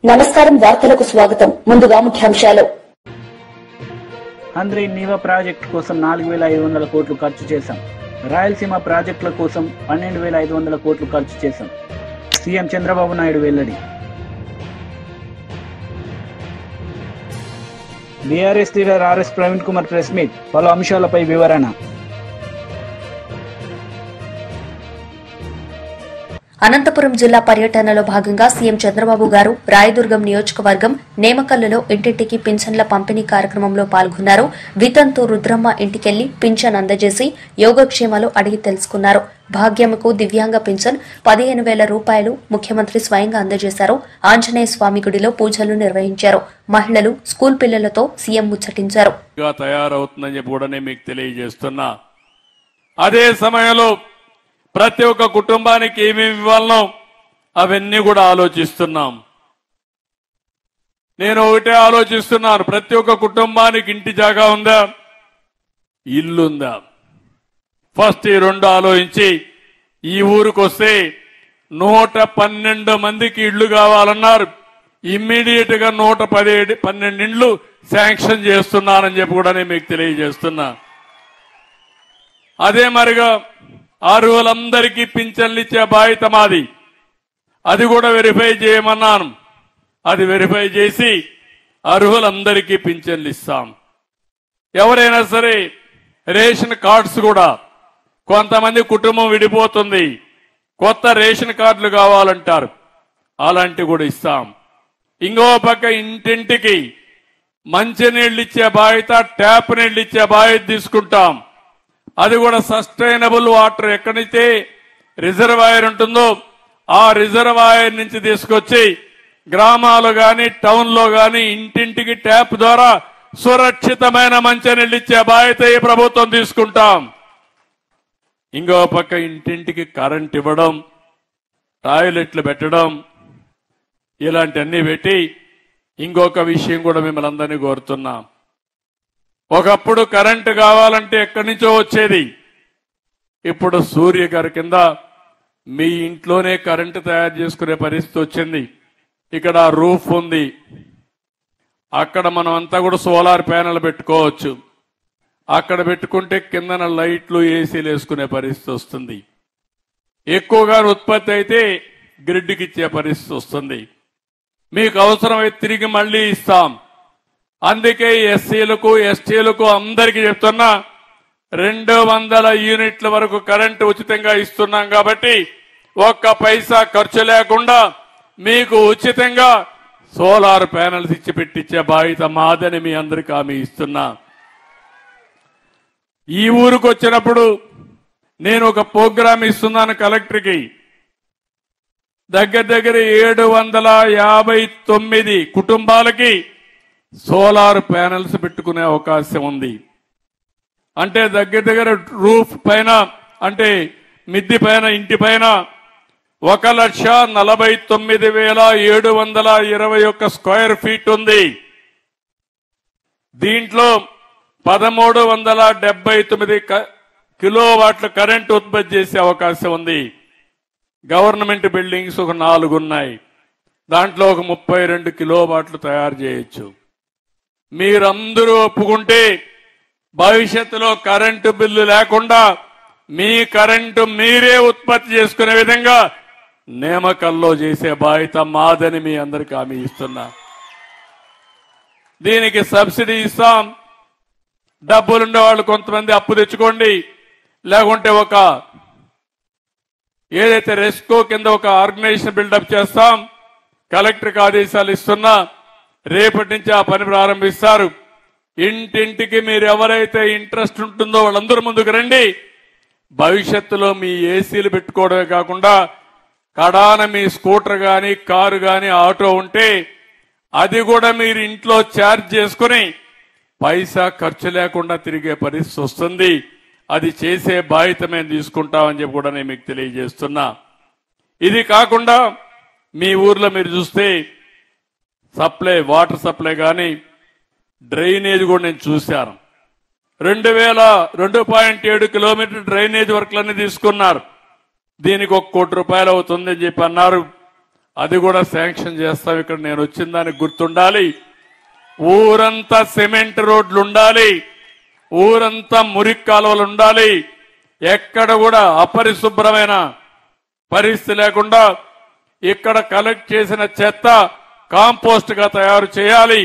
నమస్కారం వార్తలకు స్వాగతం ముందుగా ముఖ్యాంశాలు అంద్రి నీవా ప్రాజెక్టు కోసం 4500 కోట్లు ఖర్చు చేశాం రాయలసీమ ప్రాజెక్టుల కోసం 12500 కోట్లు ఖర్చు చేశాం సీఎం చంద్రబాబు నాయుడు వెల్లడి BRS leader RS Praveen Kumar press meet పలు అంశాలపై వివరణ అనంతపురం జిల్లా పర్యటనలో భాగంగా సీఎం చంద్రబాబు గారు రాయదుర్గం నియోజకవర్గం నేమకల్లులో ఇంటింటికి పింఛన్ల పంపిణీ కార్యక్రమంలో పాల్గొన్నారు. వితంతు రుద్రమ్మ ఇంటికెళ్లి పింఛన్ అందజేసి యోగక్షేమాలు అడిగి తెలుసుకున్నారు. భాగ్యమ్మకు దివ్యాంగ పింఛన్ 15,000 రూపాయలు ముఖ్యమంత్రి స్వయంగా అందజేశారు. ఆంజనేయ స్వామి గుడిలో పూజలు నిర్వహించారు. మహిళలు స్కూల్ పిల్లలతో సీఎం ముచ్చటించారు. అదే సమయంలో ప్రతి ఒక్క కుటుంబానికి ఏమేమి ఇవ్వాలనో అవన్నీ కూడా ఆలోచిస్తున్నాం. నేను ఒకటే ఆలోచిస్తున్నాను, ప్రతి ఒక్క కుటుంబానికి ఇంటి జాగా ఉందా, ఇల్లుందా? ఫస్ట్ ఈ రెండు ఆలోచించి ఈ ఊరికి వస్తే 112 మందికి ఇళ్లు కావాలన్నారు. ఇమ్మీడియట్ గా 112 ఇండ్లు శాంక్షన్ చేస్తున్నానని చెప్పి కూడా నేను మీకు తెలియజేస్తున్నా. అదే మరిగా అర్హులందరికీ పింఛన్లు ఇచ్చే బాధ్యత మాది. అది కూడా వెరిఫై చేయమన్నాను. అది వెరిఫై చేసి అర్హులందరికీ పింఛన్లు ఇస్తాం. ఎవరైనా సరే రేషన్ కార్డ్స్ కూడా కొంతమంది కుటుంబం విడిపోతుంది, కొత్త రేషన్ కార్డులు కావాలంటారు, అలాంటివి కూడా ఇస్తాం. ఇంకో పక్క ఇంటింటికి మంచినీళ్ళు ఇచ్చే బాధ్యత, ట్యాప్ నీళ్ళు ఇచ్చే బాధ్యత తీసుకుంటాం. అది కూడా సస్టైనబుల్ వాటర్ ఎక్కడైతే రిజర్వాయర్ ఉంటుందో ఆ రిజర్వాయర్ నుంచి తీసుకొచ్చి గ్రామాలు గాని టౌన్ లో గాని ఇంటింటికి ట్యాప్ ద్వారా సురక్షితమైన మంచినీళ్ళు ఇచ్చే బాధ్యత ఈ ప్రభుత్వం తీసుకుంటాం. ఇంకో పక్క ఇంటింటికి కరెంట్ ఇవ్వడం, టాయిలెట్లు పెట్టడం, ఇలాంటివన్నీ పెట్టి ఇంకొక విషయం కూడా మిమ్మల్ని అందరినీ కోరుతున్నాం. ఒకప్పుడు కరెంటు కావాలంటే ఎక్కడి నుంచో వచ్చేది. ఇప్పుడు సూర్య గారి కింద మీ ఇంట్లోనే కరెంటు తయారు చేసుకునే పరిస్థితి వచ్చింది. ఇక్కడ రూఫ్ ఉంది, అక్కడ మనం అంతా కూడా సోలార్ ప్యానెల్ పెట్టుకోవచ్చు. అక్కడ పెట్టుకుంటే కిందన లైట్లు, ఏసీలు వేసుకునే పరిస్థితి వస్తుంది. ఎక్కువగా ఉత్పత్తి అయితే గ్రిడ్కి ఇచ్చే పరిస్థితి వస్తుంది. మీకు అవసరమైతే తిరిగి మళ్ళీ ఇస్తాం. అందుకే ఎస్సీలకు, ఎస్టీలకు అందరికీ చెప్తున్నా, 200 యూనిట్ల వరకు కరెంటు ఉచితంగా ఇస్తున్నాం. కాబట్టి ఒక్క పైసా ఖర్చు లేకుండా మీకు ఉచితంగా సోలార్ ప్యానెల్స్ ఇచ్చి పెట్టించే బాధ్యత మాదని మీ అందరికీ హామీ ఇస్తున్నా. ఈ ఊరికి వచ్చినప్పుడు నేను ఒక ప్రోగ్రాం ఇస్తున్నాను కలెక్టర్కి. దగ్గర 759 కుటుంబాలకి సోలార్ ప్యానెల్స్ పెట్టుకునే అవకాశం ఉంది. అంటే దగ్గర రూఫ్ పైన, అంటే మిద్ది పైన, ఇంటి పైన 1,49,721 స్క్వేర్ ఫీట్ ఉంది. దీంట్లో 1,379 కిలోవాట్ల కరెంట్ ఉత్పత్తి చేసే అవకాశం ఉంది. గవర్నమెంట్ బిల్డింగ్స్ ఒక 4 ఉన్నాయి. దాంట్లో ఒక 32 కిలోవాట్లు తయారు చేయొచ్చు. మీరందరూ ఒప్పుకుంటే భవిష్యత్తులో కరెంటు బిల్లు లేకుండా మీ కరెంటు మీరే ఉత్పత్తి చేసుకునే విధంగా నేమకల్లో చేసే బాధ్యత మాదని మీ అందరికీ హామీ ఇస్తున్నా. దీనికి సబ్సిడీ ఇస్తాం. డబ్బులుండే వాళ్ళు కొంతమంది అప్పు తెచ్చుకోండి, లేకుంటే ఒక ఏదైతే రెస్కో కింద ఒక ఆర్గనైజేషన్ బిల్డప్ చేస్తాం. కలెక్టర్కి ఆదేశాలు ఇస్తున్నా, రేపటి నుంచి ఆ పని ప్రారంభిస్తారు. ఇంటింటికి మీరు ఎవరైతే ఇంట్రెస్ట్ ఉంటుందో వాళ్ళందరూ ముందుకు రండి. భవిష్యత్తులో మీ ఏసీలు పెట్టుకోవడమే కాకుండా కడాన మీ స్కూటర్ గాని, కారు గాని, ఆటో ఉంటే అది కూడా మీరు ఇంట్లో ఛార్జ్ చేసుకుని పైసా ఖర్చు లేకుండా తిరిగే పరిస్థితి వస్తుంది. అది చేసే బాధ్యత మేము తీసుకుంటామని చెప్పి కూడా నేను మీకు తెలియజేస్తున్నా. ఇది కాకుండా మీ ఊర్లో మీరు చూస్తే సప్లై, వాటర్ సప్లై కానీ డ్రైనేజ్ కూడా నేను చూశాను. 2.7 కిలోమీటర్ డ్రైనేజ్ వర్క్లన్నీ తీసుకున్నారు. దీనికి 1 కోటి రూపాయలు అవుతుందని చెప్పి అన్నారు. అది కూడా శాంక్షన్ చేస్తాం. ఇక్కడ నేను వచ్చిన దానికి గుర్తుండాలి. ఊరంతా సిమెంట్ రోడ్లు ఉండాలి, ఊరంతా మురికి కాలువలు ఉండాలి, ఎక్కడ కూడా అపరిశుభ్రమైన పరిస్థితి లేకుండా ఇక్కడ కలెక్ట్ చేసిన చెత్త కాంపోస్ట్ గా తయారు చేయాలి.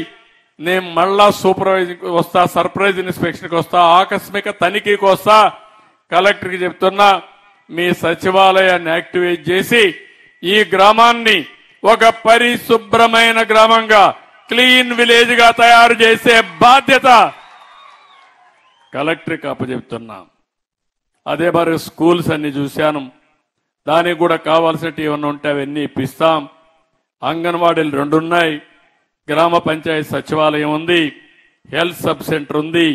నేను మళ్ళా సూపర్వైజింగ్ వస్తా, సర్ప్రైజ్ ఇన్స్పెక్షన్కి వస్తా, ఆకస్మిక తనిఖీకి వస్తా. కలెక్టర్కి చెప్తున్నా, మీ సచివాలయాన్ని యాక్టివేట్ చేసి ఈ గ్రామాన్ని ఒక పరిశుభ్రమైన గ్రామంగా, క్లీన్ విలేజ్ గా తయారు చేసే బాధ్యత కలెక్టర్కి అప్పచెప్తున్నా. అదే మరి స్కూల్స్ అన్ని చూశాను, దానికి కూడా కావాల్సినవి ఏమన్నా ఉంటే అవన్నీ ఇప్పిస్తాం. అంగన్వాడీలు 2 ఉన్నాయి, గ్రామ పంచాయతీ సచివాలయం ఉంది, హెల్త్ సబ్ సెంటర్ ఉంది,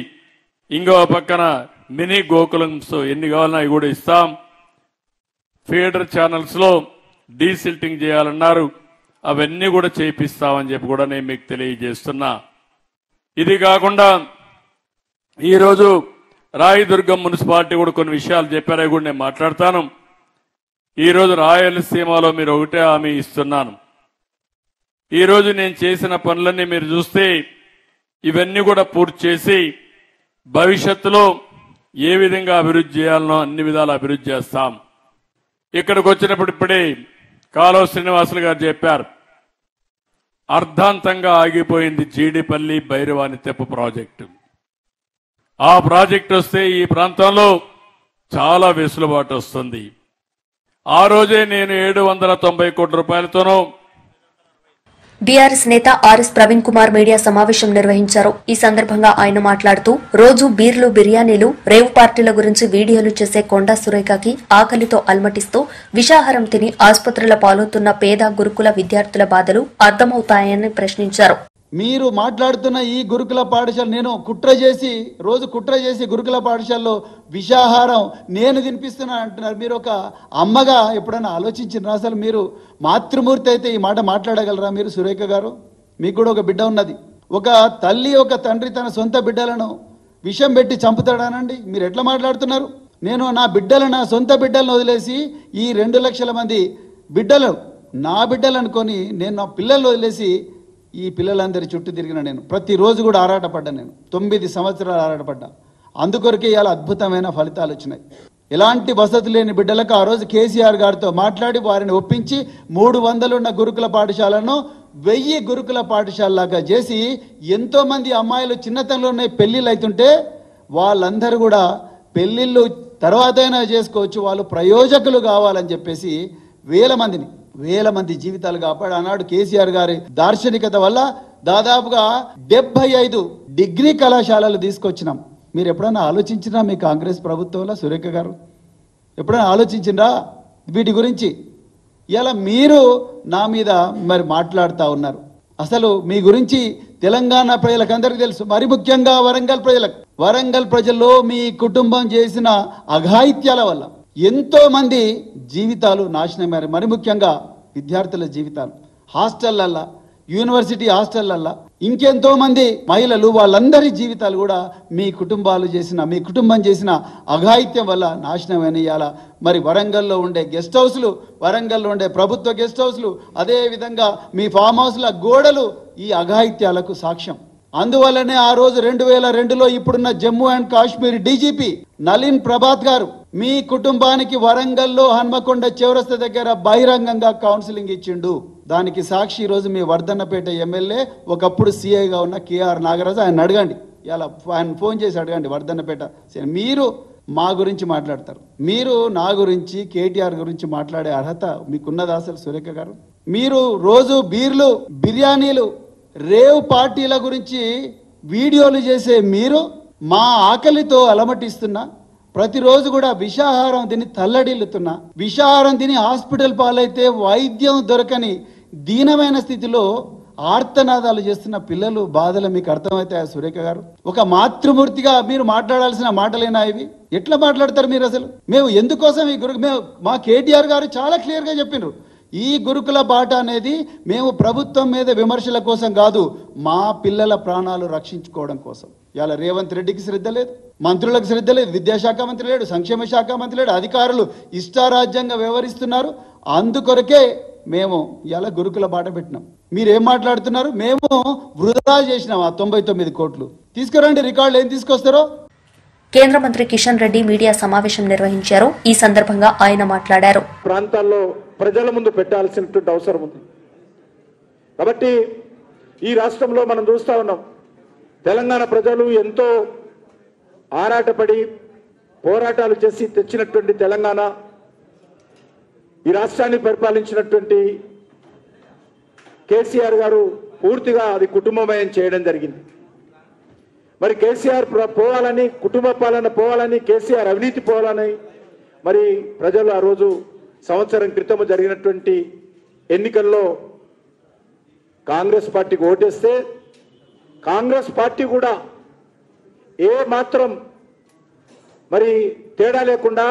ఇంకో పక్కన మినీ గోకులంస్ ఎన్ని కావాలన్నా అవి కూడా ఇస్తాం. ఫీడర్ ఛానల్స్ లో డీసిల్టింగ్ చేయాలన్నారు, అవన్నీ కూడా చేయిస్తామని చెప్పి కూడా నేను మీకు తెలియజేస్తున్నా. ఇది కాకుండా ఈరోజు రాయదుర్గం మున్సిపాలిటీ కూడా కొన్ని విషయాలు చెప్పారు, అవి కూడా నేను మాట్లాడతాను. ఈరోజు రాయలసీమలో మీరు ఒకటే హామీ ఇస్తున్నాను. ఈరోజు నేను చేసిన పనులన్నీ మీరు చూస్తే ఇవన్నీ కూడా పూర్తి చేసి భవిష్యత్తులో ఏ విధంగా అభివృద్ధి చేయాలనో అన్ని విధాలు అభివృద్ధి చేస్తాం. ఇక్కడికి వచ్చినప్పుడు ఇప్పుడే కాలువ శ్రీనివాసులు గారు చెప్పారు, అర్ధాంతంగా ఆగిపోయింది జీడిపల్లి భైరవాని తెప్ప ప్రాజెక్టు. ఆ ప్రాజెక్టు వస్తే ఈ ప్రాంతంలో చాలా వెసులుబాటు వస్తుంది. ఆ రోజే నేను 790 కోట్ల రూపాయలతోనూ బీఆర్ఎస్ నేత ఆర్ఎస్ ప్రవీణ్ కుమార్ మీడియా సమావేశం నిర్వహించారు. ఈ సందర్భంగా ఆయన మాట్లాడుతూ, రోజు బీర్లు, బిర్యానీలు, రేవు పార్టీల గురించి వీడియోలు చేసే కొండా సురేఖకి ఆకలితో అల్మటిస్తూ విషాహారం తిని ఆసుపత్రుల పాలవుతున్న పేద గురుకుల విద్యార్థుల బాధలు అర్థమవుతాయని ప్రశ్నించారు. మీరు మాట్లాడుతున్న ఈ గురుకుల పాఠశాల, నేను రోజు కుట్ర చేసి గురుకుల పాఠశాలలో విషాహారం నేను తినిపిస్తున్నా అంటున్నారు. మీరు ఒక అమ్మగా ఎప్పుడైనా ఆలోచించినారా? అసలు మీరు మాతృమూర్తి అయితే ఈ మాట మాట్లాడగలరా మీరు? సురేఖ గారు, మీకు కూడా ఒక బిడ్డ ఉన్నది. ఒక తల్లి, ఒక తండ్రి తన సొంత బిడ్డలను విషం పెట్టి చంపుతాడానండి? మీరు ఎట్లా మాట్లాడుతున్నారు? నేను నా బిడ్డలను, నా సొంత బిడ్డలను వదిలేసి ఈ 2 లక్షల మంది బిడ్డలు నా బిడ్డలు అనుకొని నేను నా పిల్లలను వదిలేసి ఈ పిల్లలందరి చుట్టూ తిరిగిన నేను ప్రతిరోజు కూడా ఆరాటపడ్డా. నేను 9 సంవత్సరాలు ఆరాటపడ్డా. అందుకొరకే ఇలా అద్భుతమైన ఫలితాలు వచ్చినాయి. ఎలాంటి వసతి లేని బిడ్డలకు ఆ రోజు కేసీఆర్ గారితో మాట్లాడి వారిని ఒప్పించి 300 ఉన్న గురుకుల పాఠశాలను 1000 గురుకుల పాఠశాలలాగా చేసి ఎంతోమంది అమ్మాయిలు చిన్నతనంలోనే పెళ్లిళ్ళు అవుతుంటే వాళ్ళందరూ కూడా పెళ్లిళ్ళు తర్వాత అయినా చేసుకోవచ్చు, వాళ్ళు ప్రయోజకులు కావాలని చెప్పేసి వేల మంది జీవితాలు కాపాడు. ఆనాడు కేసీఆర్ గారి దార్శనికత వల్ల దాదాపుగా 75 డిగ్రీ కళాశాలలు తీసుకొచ్చినాం. మీరు ఎప్పుడైనా ఆలోచించినా మీ కాంగ్రెస్ ప్రభుత్వంలో? సురేఖ గారు ఎప్పుడైనా ఆలోచించిండ్రా వీటి గురించి? ఇలా మీరు నా మీద మరి మాట్లాడుతూ ఉన్నారు. అసలు మీ గురించి తెలంగాణ ప్రజలకు అందరికీ తెలుసు, మరి ముఖ్యంగా వరంగల్ ప్రజల్లో మీ కుటుంబం చేసిన అఘాయిత్యాల వల్ల ఎంతో మంది జీవితాలు నాశనమయ్యారు. మరి ముఖ్యంగా విద్యార్థుల జీవితాలు, హాస్టళ్లల్లా, యూనివర్సిటీ హాస్టళ్లల్లా ఇంకెంతో మంది మహిళలు, వాళ్ళందరి జీవితాలు కూడా మీ కుటుంబం చేసిన అఘాయిత్యం వల్ల నాశనమైన. ఇవాళ మరి వరంగల్లో ఉండే గెస్ట్ హౌస్లు, వరంగల్లో ఉండే ప్రభుత్వ గెస్ట్ హౌస్లు, అదే విధంగా మీ ఫామ్ హౌస్ల గోడలు ఈ అఘాయిత్యాలకు సాక్ష్యం. అందువల్లనే ఆ రోజు 2002లో ఇప్పుడున్న జమ్మూ అండ్ కాశ్మీర్ డీజీపీ నలిన్ ప్రభాత్ గారు మీ కుటుంబానికి వరంగల్లో హన్మకొండ చౌరస్తా దగ్గర బహిరంగంగా కౌన్సిలింగ్ ఇచ్చిండు. దానికి సాక్షి ఈరోజు మీ వర్ధన్నపేట ఎమ్మెల్యే, ఒకప్పుడు సీఐగా ఉన్న కేఆర్ నాగరాజు. ఆయన అడగండి, ఇలా ఆయన ఫోన్ చేసి అడగండి వర్ధన్నపేట. మీరు మా గురించి మాట్లాడతారు, మీరు నా గురించి, కేటీఆర్ గురించి మాట్లాడే అర్హత మీకున్నదా అసలు? సురేఖ గారు, మీరు రోజు బీర్లు, బిర్యానీలు, రేవ్ పార్టీల గురించి వీడియోలు చేసే మీరు మా ఆకలితో అలమటిస్తున్నా, ప్రతిరోజు కూడా విషాహారం తిని తల్లడిల్లుతున్నా, విషాహారం తిని హాస్పిటల్ పాలైతే వైద్యం దొరకని దీనమైన స్థితిలో ఆర్తనాదాలు చేస్తున్న పిల్లలు బాధలు మీకు అర్థమవుతాయా సురేఖ గారు? ఒక మాతృమూర్తిగా మీరు మాట్లాడాల్సిన మాటలేనా ఇవి? ఎట్లా మాట్లాడతారు మీరు అసలు? మేము ఎందుకోసం ఈ మా కేటీఆర్ గారు చాలా క్లియర్గా చెప్పినారు, ఈ గురుకుల బాట అనేది మేము ప్రభుత్వం మీద విమర్శల కోసం కాదు, మా పిల్లల ప్రాణాలు రక్షించుకోవడం కోసం. ఇలా రేవంత్ రెడ్డికి శ్రద్ధ లేదు, మంత్రులకు శ్రద్ధ లేదు, విద్యాశాఖ మంత్రి లేడు, సంక్షేమ శాఖ మంత్రి లేడు, అధికారులు ఇష్టారాజ్యంగా వ్యవహరిస్తున్నారు. అందుకొరకే మేము ఇలా గురుకుల బాట పెట్టినాం. మీరేం మాట్లాడుతున్నారు? మేము వృధా చేసినాం ఆ 99 కోట్లు. తీసుకురండి రికార్డులు, ఏం తీసుకొస్తారో. కేంద్ర మంత్రి కిషన్ రెడ్డి మీడియా సమావేశం నిర్వహించారు. ఈ సందర్భంగా ఆయన మాట్లాడారు. ప్రాంతాల్లో ప్రజల ముందు పెట్టాల్సినటువంటి అవసరం ఉంది. కాబట్టి ఈ రాష్ట్రంలో మనం చూస్తా ఉన్నాం, తెలంగాణ ప్రజలు ఎంతో ఆరాటపడి పోరాటాలు చేసి తెచ్చినటువంటి తెలంగాణ, ఈ రాష్ట్రాన్ని పరిపాలించినటువంటి కేసీఆర్ గారు పూర్తిగా అది కుటుంబమయం చేయడం జరిగింది. మరి కేసీఆర్ పోవాలని, కుటుంబ పాలన పోవాలని, కేసీఆర్ అవినీతి పోవాలని మరి ప్రజలు ఆ రోజు సంవత్సరం క్రితం జరిగినటువంటి ఎన్నికల్లో కాంగ్రెస్ పార్టీకి ఓటేస్తే కాంగ్రెస్ పార్టీ కూడా ఏ మాత్రం మరి తేడా లేకుండా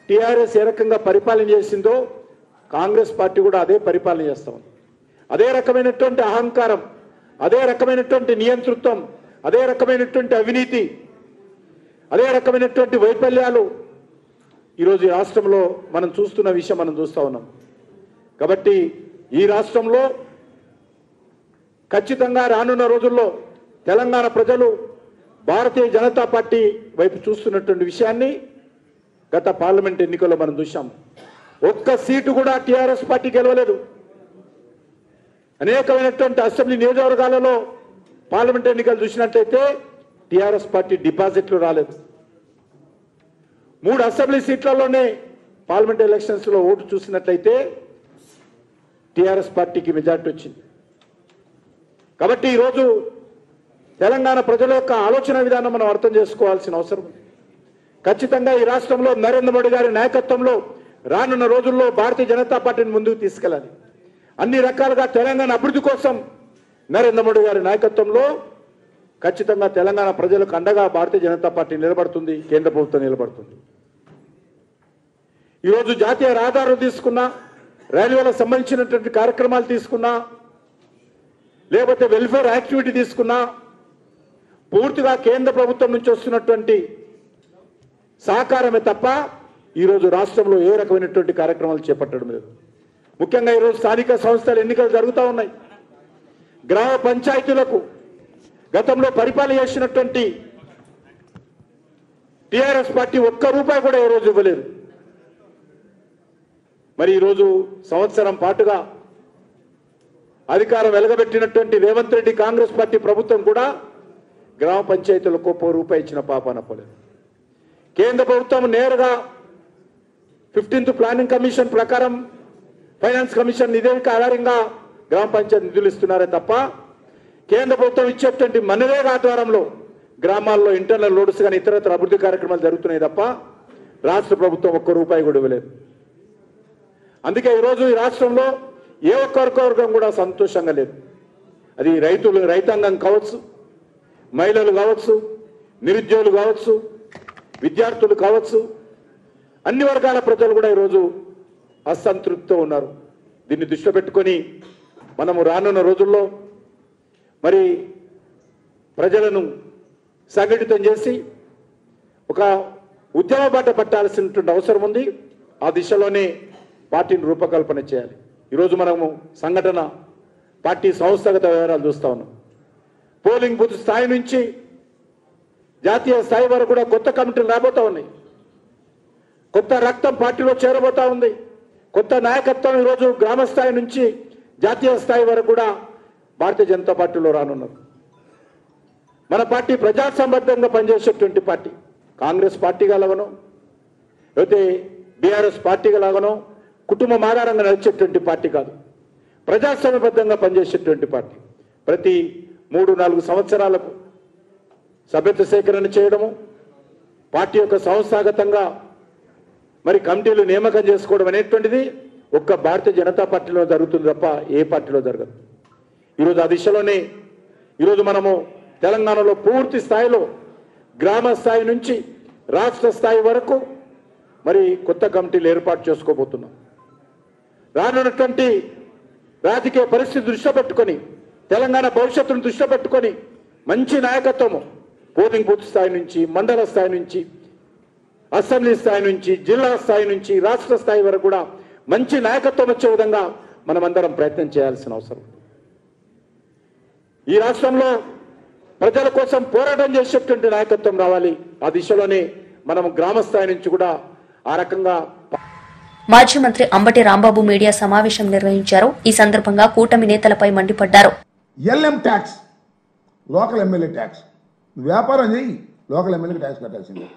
టీఆర్ఎస్ ఏ రకంగా పరిపాలన చేసిందో కాంగ్రెస్ పార్టీ కూడా అదే పరిపాలన చేస్తా ఉంది. అదే రకమైనటువంటి అహంకారం, అదే రకమైనటువంటి నియంతృత్వం, అదే రకమైనటువంటి అవినీతి, అదే రకమైనటువంటి వైఫల్యాలు ఈరోజు ఈ రాష్ట్రంలో మనం చూస్తున్న విషయం మనం చూస్తూ ఉన్నాం. కాబట్టి ఈ రాష్ట్రంలో ఖచ్చితంగా రానున్న రోజుల్లో తెలంగాణ ప్రజలు భారతీయ జనతా పార్టీ వైపు చూస్తున్నటువంటి విషయాన్ని గత పార్లమెంట్ ఎన్నికల్లో మనం చూసాం. ఒక్క సీటు కూడా టీఆర్ఎస్ పార్టీ గెలవలేదు. అనేకమైనటువంటి అసెంబ్లీ నియోజకవర్గాలలో పార్లమెంట్ ఎన్నికలు చూసినట్లయితే టీఆర్ఎస్ పార్టీ డిపాజిట్లు రాలేదు. 3 అసెంబ్లీ సీట్లలోనే పార్లమెంట్ ఎలక్షన్స్ లో ఓటు చూసినట్లయితే టీఆర్ఎస్ పార్టీకి మెజార్టీ వచ్చింది. కాబట్టి ఈరోజు తెలంగాణ ప్రజల యొక్క ఆలోచన విధానం మనం అర్థం చేసుకోవాల్సిన అవసరం ఉంది. ఖచ్చితంగా ఈ రాష్ట్రంలో నరేంద్ర మోడీ గారి నాయకత్వంలో రానున్న రోజుల్లో భారతీయ జనతా పార్టీని ముందుకు తీసుకెళ్లాలి. అన్ని రకాలుగా తెలంగాణ అభివృద్ధి కోసం నరేంద్ర మోడీ గారి నాయకత్వంలో ఖచ్చితంగా తెలంగాణ ప్రజలకు అండగా భారతీయ జనతా పార్టీ నిలబడుతుంది, కేంద్ర ప్రభుత్వం నిలబడుతుంది. ఈరోజు జాతీయ రహదారులు తీసుకున్నా, రైల్వేలకు సంబంధించినటువంటి కార్యక్రమాలు తీసుకున్నా, లేకపోతే వెల్ఫేర్ యాక్టివిటీ తీసుకున్నా పూర్తిగా కేంద్ర ప్రభుత్వం నుంచి వస్తున్నటువంటి సహకారమే తప్ప ఈరోజు రాష్ట్రంలో ఏ రకమైనటువంటి కార్యక్రమాలు చేపట్టడం లేదు. ముఖ్యంగా ఈరోజు స్థానిక సంస్థల ఎన్నికలు జరుగుతూ ఉన్నాయి. గ్రామ పంచాయతీలకు గతంలో పరిపాలన చేసినటువంటి టీఆర్ఎస్ పార్టీ ఒక్క రూపాయి కూడా ఏ రోజు ఇవ్వలేదు. మరి ఈరోజు సంవత్సరం పాటుగా అధికారం వెలగబెట్టినటువంటి రేవంత్ రెడ్డి కాంగ్రెస్ పార్టీ ప్రభుత్వం కూడా గ్రామ పంచాయతీలకు ₹1 ఇచ్చిన పాపాన పోలేదు. కేంద్ర ప్రభుత్వం నేరుగా 15th ప్లానింగ్ కమిషన్ ప్రకారం ఫైనాన్స్ కమిషన్ నివేదిక ఆధారంగా గ్రామ పంచాయతీ నిధులు ఇస్తున్నారే తప్ప కేంద్ర ప్రభుత్వం ఇచ్చేటువంటి మనరేగా ఆధ్వర్యంలో గ్రామాల్లో ఇంటర్నల్ లోడ్స్ కానీ ఇతరత్ర అభివృద్ధి కార్యక్రమాలు జరుగుతున్నాయి తప్ప రాష్ట్ర ప్రభుత్వం ₹1 కూడా ఇవ్వలేదు. అందుకే ఈరోజు ఈ రాష్ట్రంలో ఏ ఒక్క వర్గం కూడా సంతోషంగా లేదు. అది రైతాంగం కావచ్చు, మహిళలు కావచ్చు, నిరుద్యోగులు కావచ్చు, విద్యార్థులు కావచ్చు, అన్ని వర్గాల ప్రజలు కూడా ఈరోజు అసంతృప్తితో ఉన్నారు. దీన్ని దృష్టిలో పెట్టుకొని మనము రానున్న రోజుల్లో మరి ప్రజలను సంఘటితం చేసి ఒక ఉద్యమ బాట పట్టాల్సినటువంటి అవసరం ఉంది. ఆ దిశలోనే పార్టీని రూపకల్పన చేయాలి. ఈరోజు మనము సంఘటన పార్టీ సంస్థాగత వివరాలు చూస్తా ఉన్నాం. పోలింగ్ బూత్ స్థాయి నుంచి జాతీయ స్థాయి వరకు కూడా కొత్త కమిటీలు రాబోతా ఉన్నాయి. కొత్త రక్తం పార్టీలో చేరబోతా ఉంది. కొత్త నాయకత్వం ఈరోజు గ్రామ స్థాయి నుంచి జాతీయ స్థాయి వరకు కూడా భారతీయ జనతా పార్టీలో రానున్నారు. మన పార్టీ ప్రజాసంబద్ధంగా పనిచేసేటువంటి పార్టీ. కాంగ్రెస్ పార్టీగా లాగనో లేకపోతే బీఆర్ఎస్ పార్టీగా లాగనో కుటుంబం ఆధారంగా నడిచేటువంటి పార్టీ కాదు. ప్రజాస్వామ్యబద్ధంగా పనిచేసేటువంటి పార్టీ. ప్రతి 3-4 సంవత్సరాలకు సభ్యత్వ సేకరణ చేయడము, పార్టీ యొక్క సంస్థాగతంగా మరి కమిటీలు నియామకం చేసుకోవడం అనేటువంటిది ఒక్క భారతీయ జనతా పార్టీలో జరుగుతుంది తప్ప ఏ పార్టీలో జరగదు. ఈరోజు ఆ దిశలోనే ఈరోజు మనము తెలంగాణలో పూర్తి స్థాయిలో గ్రామ స్థాయి నుంచి రాష్ట్ర స్థాయి వరకు మరి కొత్త కమిటీలు ఏర్పాటు చేసుకోబోతున్నాం. రానున్నటువంటి రాజకీయ పరిస్థితి దృష్టిలో పెట్టుకొని, తెలంగాణ భవిష్యత్తును దృష్టిలో పెట్టుకొని మంచి నాయకత్వము పోలింగ్ బూత్ స్థాయి నుంచి, మండల స్థాయి నుంచి, అసెంబ్లీ స్థాయి నుంచి, జిల్లా స్థాయి నుంచి, రాష్ట్ర స్థాయి వరకు కూడా మంచి నాయకత్వం వచ్చే విధంగా మనమందరం ప్రయత్నం చేయాల్సిన అవసరం. ఈ రాష్ట్రంలో ప్రజల కోసం పోరాటం చేసేటువంటి నాయకత్వం రావాలి. ఆ దిశలోనే మనం గ్రామ స్థాయి నుంచి కూడా ఆ రకంగా. మాజీ మంత్రి అంబటి రాంబాబు మీడియా సమావేశం నిర్వహించారు. ఈ సందర్భంగా కూటమి నేతలపై మండిపడ్డారు. LM tax, local MLA tax, వ్యాపారం చేయి, లోకల్ ఎమ్మెల్యేకి ట్యాక్స్ కట్టాల్సిందే.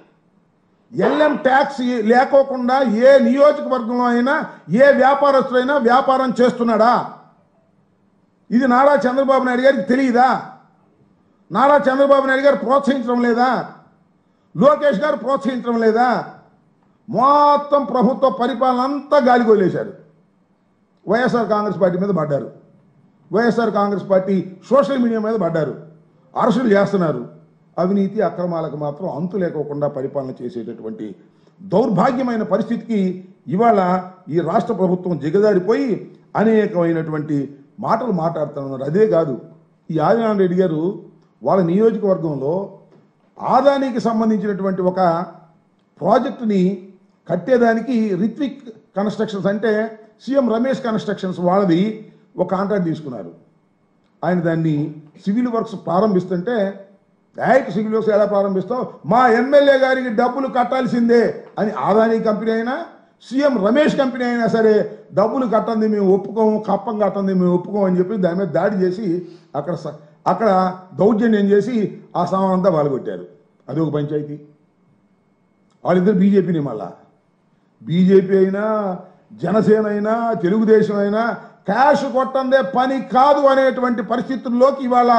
ఎల్ఎం ట్యాక్స్ లేకోకుండా ఏ నియోజకవర్గంలో అయినా ఏ వ్యాపారస్తుడైనా వ్యాపారం చేస్తున్నాడా? ఇది నారా చంద్రబాబు నాయుడు గారికి తెలియదా? నారా చంద్రబాబు నాయుడు గారు ప్రోత్సహించడం లేదా? లోకేష్ గారు ప్రోత్సహించడం లేదా? మొత్తం ప్రభుత్వ పరిపాలన అంతా గాలికి వదిలేశారు. వైఎస్ఆర్ కాంగ్రెస్ పార్టీ మీద పడ్డారు. YSR Congress party social media మీద పడ్డారు. అరెస్టులు చేస్తున్నారు. అవినీతి అక్రమాలకు మాత్రం అంతు లేకోకుండా పరిపాలన చేసేటటువంటి దౌర్భాగ్యమైన పరిస్థితికి ఇవాళ ఈ రాష్ట్ర ప్రభుత్వం దిగజారిపోయి అనేకమైనటువంటి మాటలు మాట్లాడుతున్నారు. అదే కాదు, ఈ ఆదినారాయణ రెడ్డి గారు వాళ్ళ నియోజకవర్గంలో ఆదానికి సంబంధించినటువంటి ఒక ప్రాజెక్టుని కట్టేదానికి రిత్విక్ కన్స్ట్రక్షన్స్ అంటే సీఎం రమేష్ కన్స్ట్రక్షన్స్ వాళ్ళది ఒక కాంట్రాక్ట్ తీసుకున్నారు. ఆయన దాన్ని సివిల్ వర్క్స్ ప్రారంభిస్తుంటే డైరెక్ట్ సివిల్ వర్క్స్ ఎలా ప్రారంభిస్తావు, మా ఎమ్మెల్యే గారికి డబ్బులు కట్టాల్సిందే అని ఆదాని కంపెనీ అయినా సీఎం రమేష్ కంపెనీ అయినా సరే డబ్బులు కట్టండి మేము ఒప్పుకోము, కప్పం కట్టండి మేము ఒప్పుకోము అని చెప్పి దాని మీద దాడి చేసి అక్కడ దౌర్జన్యం చేసి ఆ సామాన్ అంతా వాళ్ళగొట్టారు. అదొక పంచాయతీ. వాళ్ళిద్దరు బీజేపీని, మళ్ళా బీజేపీ అయినా జనసేన అయినా తెలుగుదేశం అయినా క్యాష్ కొట్టందే పని కాదు అనేటువంటి పరిస్థితుల్లోకి ఇవాళ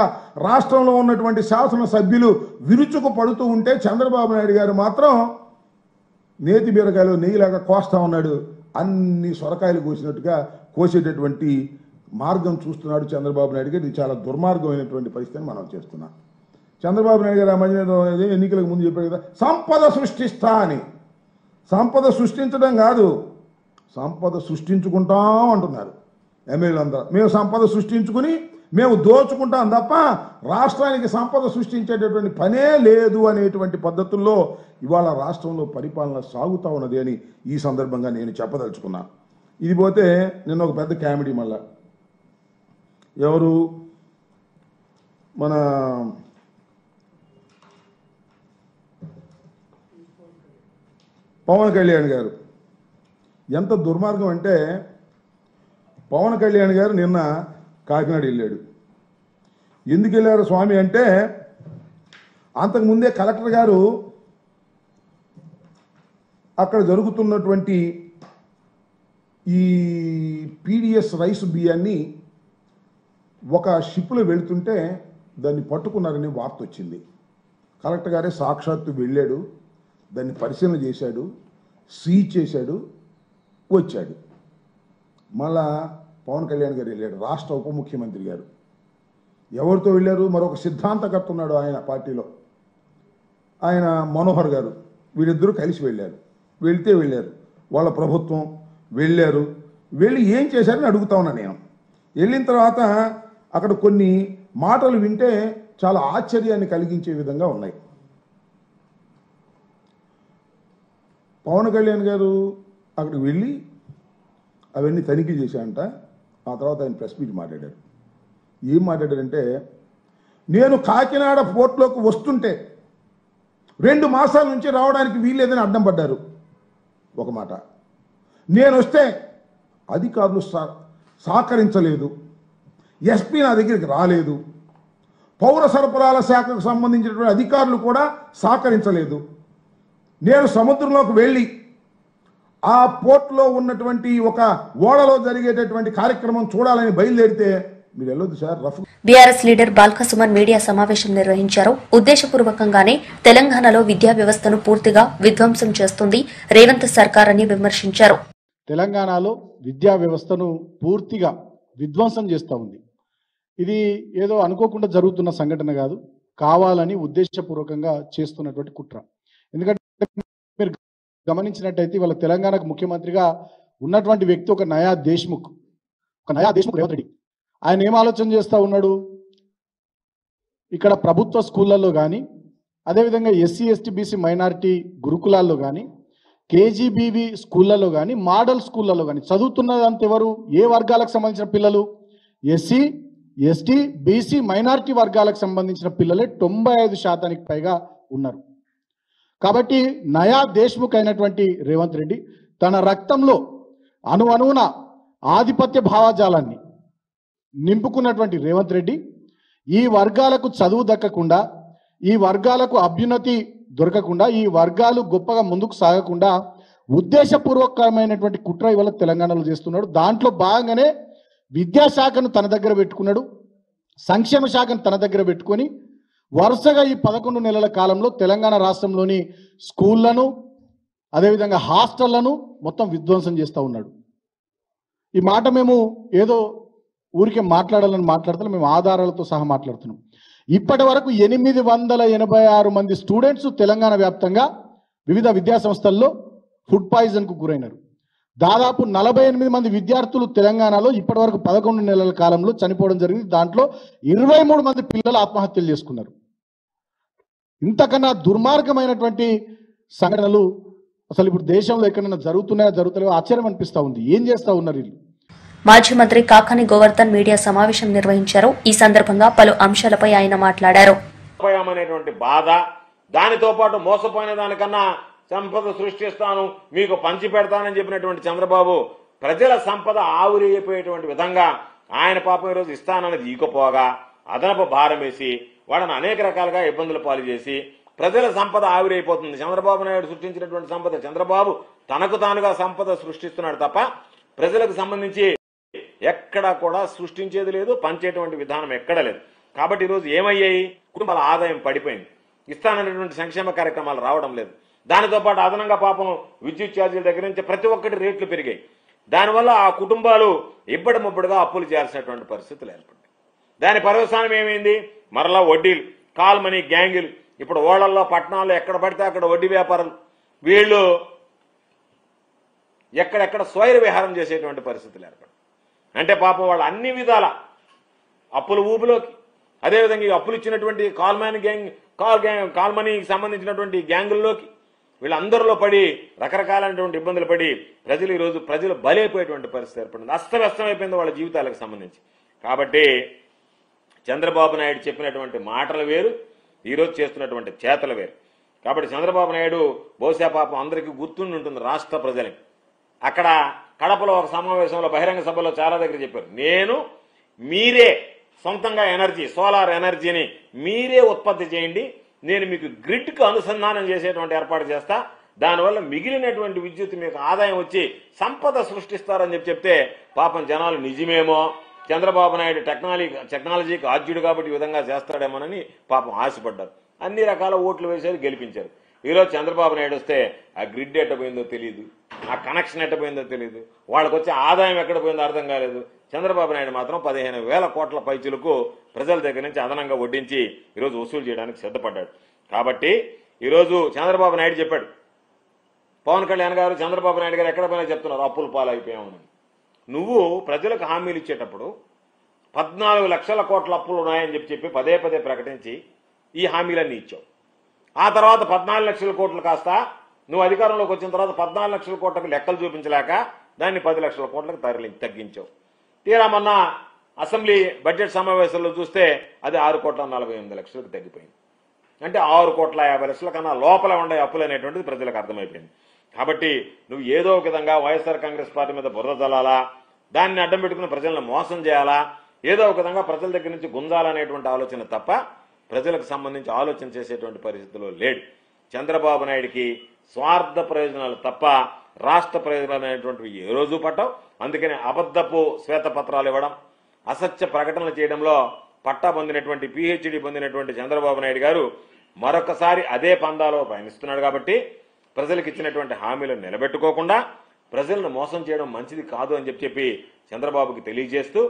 రాష్ట్రంలో ఉన్నటువంటి శాసనసభ్యులు విరుచుకు పడుతూ ఉంటే చంద్రబాబు నాయుడు గారు మాత్రం నేతి బీరకాయలు నెయ్యిలాగా కోస్తా ఉన్నాడు. అన్ని సొరకాయలు కోసినట్టుగా కోసేటటువంటి మార్గం చూస్తున్నాడు చంద్రబాబు నాయుడు గారు. ఇది చాలా దుర్మార్గమైనటువంటి పరిస్థితిని మనం చేస్తున్నాం. చంద్రబాబు నాయుడు గారు ఆ మధ్య ఎన్నికలకు ముందు చెప్పారు కదా, సంపద సృష్టిస్తా అని. సంపద సృష్టించడం కాదు, సంపద సృష్టించుకుంటాం అంటున్నారు ఎమ్మెల్యేలందరూ. మేము సంపద సృష్టించుకుని మేము దోచుకుంటాం తప్ప రాష్ట్రానికి సంపద సృష్టించేటటువంటి పనే లేదు అనేటువంటి పద్ధతుల్లో ఇవాళ రాష్ట్రంలో పరిపాలన సాగుతూ ఉన్నది అని ఈ సందర్భంగా నేను చెప్పదలుచుకున్నా. ఇది పోతే నిన్న ఒక పెద్ద కామెడీ మళ్ళా ఎవరు మన పవన్ కళ్యాణ్ గారు. ఎంత దుర్మార్గం అంటే పవన్ కళ్యాణ్ గారు నిన్న కాకినాడ వెళ్ళాడు. ఎందుకు వెళ్ళారు స్వామి అంటే, అంతకుముందే కలెక్టర్ గారు అక్కడ జరుగుతున్నటువంటి ఈ పీడిఎస్ రైస్ బియ్యాన్ని ఒక షిప్లో వెళుతుంటే దాన్ని పట్టుకున్నారని వార్త వచ్చింది. కలెక్టర్ గారే సాక్షాత్తు వెళ్ళాడు, దాన్ని పరిశీలన చేశాడు, సీజ్ చేశాడు, వచ్చాడు. మళ్ళా పవన్ కళ్యాణ్ గారు వెళ్ళాడు, రాష్ట్ర ఉప ముఖ్యమంత్రి గారు. ఎవరితో వెళ్ళారు? మరొక సిద్ధాంతకర్త ఉన్నాడు ఆయన పార్టీలో, ఆయన మనోహర్ గారు. వీళ్ళిద్దరూ కలిసి వెళ్ళారు. వెళ్ళారు వాళ్ళ ప్రభుత్వం వెళ్ళారు. వెళ్ళి ఏం చేశారని అడుగుతా ఉన్నా నేను. వెళ్ళిన తర్వాత అక్కడ కొన్ని మాటలు వింటే చాలా ఆశ్చర్యాన్ని కలిగించే విధంగా ఉన్నాయి. పవన్ కళ్యాణ్ గారు అక్కడికి వెళ్ళి అవన్నీ తనిఖీ చేశారంట. ఆ తర్వాత ఆయన ప్రెస్ మీట్ మాట్లాడారు. ఏం మాట్లాడారంటే, నేను కాకినాడ పోర్ట్లోకి వస్తుంటే 2 మాసాల నుంచి రావడానికి వీల్లేదని అడ్డం పడ్డారు ఒక మాట. నేను వస్తే అధికారులు సహకరించలేదు, ఎస్పీ నా దగ్గరికి రాలేదు, పౌర సరఫరాల శాఖకు సంబంధించినటువంటి అధికారులు కూడా సహకరించలేదు. నేను సముద్రంలోకి వెళ్ళి ఆ పోర్ట్లో ఉన్నటువంటి ఒక ఓడలో జరిగేటటువంటి కార్యక్రమం చూడాలని బయలుదేరితే మీరు వెళ్ళొద్దు sir. BRS leader Balka Suman media సమావేశం నిర్వహించారు. ఉద్దేశపూర్వకంగానే తెలంగాణలో విద్యా వ్యవస్థను పూర్తిగా విధ్వంసం చేస్తుంది రేవంత్ సర్కార్ అని విమర్శించారు. తెలంగాణలో విద్యా వ్యవస్థను పూర్తిగా విధ్వంసం చేస్తూ ఉంది. ఇది ఏదో అనుకోకుండా జరుగుతున్న సంఘటన కాదు, కావాలని ఉద్దేశపూర్వకంగా చేస్తున్నటువంటి కుట్ర. ఎందుకంటే మీరు గమనించినట్టయితే వాళ్ళ తెలంగాణకు ముఖ్యమంత్రిగా ఉన్నటువంటి వ్యక్తి ఒక నయా దేశ్ముఖ్ రేవంత్ రెడ్డి. ఆయన ఏం ఆలోచన చేస్తూ ఉన్నాడు, ఇక్కడ ప్రభుత్వ స్కూళ్ళల్లో కానీ అదేవిధంగా ఎస్సీ ఎస్టీ బీసీ మైనారిటీ గురుకులాల్లో కానీ కేజీబీవీ స్కూళ్ళలో కానీ మోడల్ స్కూళ్ళలో కానీ చదువుతున్నదంతా ఎవరు, ఏ వర్గాలకు సంబంధించిన పిల్లలు? ఎస్సీ, ఎస్టీ, బీసీ, మైనారిటీ వర్గాలకు సంబంధించిన పిల్లలే 95% పైగా ఉన్నారు. కాబట్టి నయా దేశ్ముఖ్ అయినటువంటి రేవంత్ రెడ్డి తన రక్తంలో అణువణువున ఆధిపత్య భావజాలాన్ని నింపుకున్నటువంటి రేవంత్ రెడ్డి ఈ వర్గాలకు చదువు దక్కకుండా, ఈ వర్గాలకు అభ్యున్నతి దొరకకుండా, ఈ వర్గాలు గొప్పగా ముందుకు సాగకుండా ఉద్దేశపూర్వకమైనటువంటి కుట్ర ఇవాళ తెలంగాణలో చేస్తున్నాడు. దాంట్లో భాగంగానే విద్యాశాఖను తన దగ్గర పెట్టుకున్నాడు, సంక్షేమ శాఖను తన దగ్గర పెట్టుకొని వరుసగా ఈ 11 నెలల కాలంలో తెలంగాణ రాష్ట్రంలోని స్కూళ్లను అదేవిధంగా హాస్టళ్లను మొత్తం విధ్వంసం చేస్తూ ఉన్నాడు. ఈ మాట మేము ఏదో ఊరికే మాట్లాడాలని మాట్లాడుతున్నాం, మేము ఆధారాలతో సహా మాట్లాడుతున్నాం. ఇప్పటి వరకు 886 మంది స్టూడెంట్స్ తెలంగాణ వ్యాప్తంగా వివిధ విద్యా సంస్థల్లో ఫుడ్ పాయిజన్కు గురైనారు. దాదాపు 48 మంది విద్యార్థులు తెలంగాణలో ఇప్పటి వరకు 11 నెలల కాలంలో చనిపోవడం జరిగింది. దాంట్లో 23 మంది పిల్లలు ఆత్మహత్యలు చేసుకున్నారు. ఇంతకన్నా దుర్మార్గమైనటువంటి సంఘటనలు అసలు ఇప్పుడు దేశంలో ఎక్కడైనా జరుగుతున్నాయో ఆశ్చర్యం అనిపిస్తూ ఉంది. ఏం చేస్తూ ఉన్నారు వీళ్ళు? మాజీ మంత్రి కాకాని గోవర్ధన్ మీడియా సమావేశం నిర్వహించారు. ఈ సందర్భంగా పలు అంశాలపై ఆయన మాట్లాడారు. బాధ, దానితో పాటు మోసపోయిన దానికన్నా సంపద సృష్టిస్తాను, మీకు పంచి పెడతానని చెప్పినటువంటి చంద్రబాబు ప్రజల సంపద ఆవిరైపోయేటువంటి విధంగా ఆయన పాపం ఈరోజు ఇస్తానన్నది ఈకపోగా అదనపు భారం వేసి వాళ్ళని అనేక రకాలుగా ఇబ్బందులు పాలు చేసి ప్రజల సంపద ఆవిరైపోతుంది. చంద్రబాబు నాయుడు సృష్టించినటువంటి సంపద, చంద్రబాబు తనకు తానుగా సంపద సృష్టిస్తున్నాడు తప్ప ప్రజలకు సంబంధించి ఎక్కడా కూడా సృష్టించేది లేదు, పంచేటువంటి విధానం ఎక్కడ లేదు. కాబట్టి ఈరోజు ఏమయ్యాయి? కుటుంబాల ఆదాయం పడిపోయింది, ఇస్తాననేటువంటి సంక్షేమ కార్యక్రమాలు రావడం లేదు. దానితో పాటు అదనంగా పాపం విద్యుత్ ఛార్జీల దగ్గర నుంచి ప్రతి ఒక్కటి రేట్లు పెరిగాయి. దానివల్ల ఆ కుటుంబాలు ఇబ్బడి ముబ్బడిగా అప్పులు చేయాల్సినటువంటి పరిస్థితులు ఏర్పడ్డాయి. దాని పర్యవసానం ఏమైంది? మరలా వడ్డీలు, కాల్ మనీ గ్యాంగులు, ఇప్పుడు ఓళ్లలో పట్టణాల్లో ఎక్కడ పడితే అక్కడ వడ్డీ వ్యాపారులు, వీళ్ళు ఎక్కడెక్కడ స్వైర విహారం చేసేటువంటి పరిస్థితులు ఏర్పడ్డాయి. అంటే పాపం వాళ్ళు అన్ని విధాల అప్పుల ఊపిలోకి, అదేవిధంగా ఈ అప్పులు ఇచ్చినటువంటి కాల్ మనీకి సంబంధించినటువంటి గ్యాంగుల్లోకి వీళ్ళందరిలో పడి రకరకాలైనటువంటి ఇబ్బందులు పడి ప్రజలు బలైపోయేటువంటి పరిస్థితి ఏర్పడింది. అస్తవ్యస్తమైపోయింది వాళ్ళ జీవితాలకు సంబంధించి. కాబట్టి చంద్రబాబు నాయుడు చెప్పినటువంటి మాటలు వేరు, ఈరోజు చేస్తున్నటువంటి చేతలు వేరు. కాబట్టి చంద్రబాబు నాయుడు బహుశా పాపం అందరికీ గుర్తుండి ఉంటుంది రాష్ట్ర ప్రజలకి. అక్కడ కడపలో ఒక సమావేశంలో బహిరంగ సభలో చాలా దగ్గర చెప్పారు, మీరే సొంతంగా ఎనర్జీ, సోలార్ ఎనర్జీని మీరే ఉత్పత్తి చేయండి, నేను మీకు గ్రిడ్కి అనుసంధానం చేసేటువంటి ఏర్పాటు చేస్తా, దానివల్ల మిగిలినటువంటి విద్యుత్ మీకు ఆదాయం వచ్చి సంపద సృష్టిస్తారని చెప్తే పాపం జనాలు నిజమేమో, చంద్రబాబు నాయుడు టెక్నాలజీకి ఆద్యుడు కాబట్టి ఈ విధంగా చేస్తాడేమోనని పాపం ఆశపడ్డారు. అన్ని రకాల ఓట్లు వేశారు, గెలిపించారు. ఈరోజు చంద్రబాబు నాయుడు వస్తే ఆ గ్రిడ్ ఎట్టపోయిందో తెలియదు, ఆ కనెక్షన్ ఎట్టపోయిందో తెలియదు, వాళ్ళకి వచ్చే ఆదాయం ఎక్కడ పోయిందో అర్థం కాలేదు. చంద్రబాబు నాయుడు మాత్రం 15,000 కోట్ల పైచులకు ప్రజల దగ్గర నుంచి అదనంగా వడ్డించి ఈరోజు వసూలు చేయడానికి సిద్ధపడ్డాడు. కాబట్టి ఈరోజు చంద్రబాబు నాయుడు చెప్పాడు, పవన్ కళ్యాణ్ గారు చంద్రబాబు నాయుడు గారు ఎక్కడ పోయినా చెప్తున్నారు అప్పులు పాలైపోయామని. నువ్వు ప్రజలకు హామీలు ఇచ్చేటప్పుడు 14 లక్షల కోట్ల అప్పులు ఉన్నాయని చెప్పి పదే ప్రకటించి ఈ హామీలన్నీ ఇచ్చావు. ఆ తర్వాత 14 లక్షల కోట్లు కాస్త నువ్వు అధికారంలోకి వచ్చిన తర్వాత 14 లక్షల కోట్లకు లెక్కలు చూపించలేక దాన్ని 10 లక్షల కోట్లకు తగ్గించావు. తీరా మొన్న అసెంబ్లీ బడ్జెట్ సమావేశంలో చూస్తే అది 6,48,00,000లకు తగ్గిపోయింది. అంటే 6,50,00,000 కన్నా లోపల ఉండే అప్పులు అనేటువంటిది ప్రజలకు అర్థమైపోయింది. కాబట్టి నువ్వు ఏదో ఒక విధంగా వైఎస్ఆర్ కాంగ్రెస్ పార్టీ మీద బురద చల్లాలా, దాన్ని అడ్డం పెట్టుకుని ప్రజలను మోసం చేయాలా, ఏదో ఒక విధంగా ప్రజల దగ్గర నుంచి గుంజాలనేటువంటి ఆలోచన తప్ప ప్రజలకు సంబంధించి ఆలోచన చేసేటువంటి పరిస్థితిలో లేడు. చంద్రబాబు నాయుడికి స్వార్థ ప్రయోజనాలు తప్ప రాష్ట్ర ప్రయోజనాలు అనేటువంటివి ఏ రోజు పట్టవు. అందుకని అబద్ధపు శ్వేతపత్రాలు ఇవ్వడం, అసత్య ప్రకటనలు చేయడంలో పట్టా పొందినటువంటి PhD పొందినటువంటి చంద్రబాబు నాయుడు గారు మరొకసారి అదే పందాలో పయనిస్తున్నాడు. కాబట్టి ప్రజలకు ఇచ్చినటువంటి హామీలను నిలబెట్టుకోకుండా ప్రజలను మోసం చేయడం మంచిది కాదు అని చెప్పి చంద్రబాబుకి తెలియజేస్తూ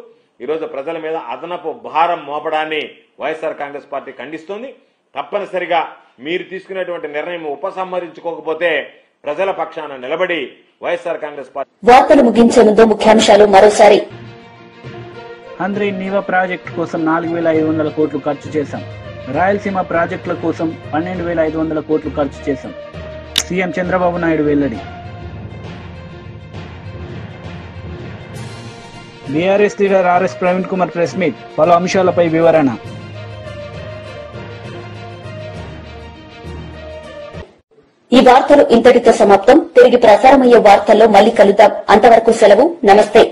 ఈరోజు ప్రజల మీద అదనపు భారం మోపడాన్ని వైఎస్ఆర్ కాంగ్రెస్ పార్టీ ఖండిస్తోంది. తప్పనిసరిగా మీరు తీసుకునేటువంటి నిర్ణయం ఉపసంహరించుకోకపోతే ప్రజల పక్షాన నిలబడి వైఎస్ఆర్ కాంగ్రెస్ పార్టీ. వార్తలు ముగించే ముందు ముఖ్యాంశాలు మరోసారి. హంద్రీ నీవా ప్రాజెక్టు కోసం 4,500 కోట్లు ఖర్చు చేశాం. రాయలసీమ ప్రాజెక్టుల కోసం 12,500 కోట్లు ఖర్చు చేశాం. సీఎం చంద్రబాబు నాయుడు వెల్లడి. BRS leader RS Praveen Kumar press meet, పలు అంశాలపై వివరణ. ఈ వార్తలు ఇంతటితో సమాప్తం. తిరిగి ప్రసారమయ్యే వార్తల్లో మళ్ళీ కలుద్దాం. అంతవరకు సెలవు. నమస్తే.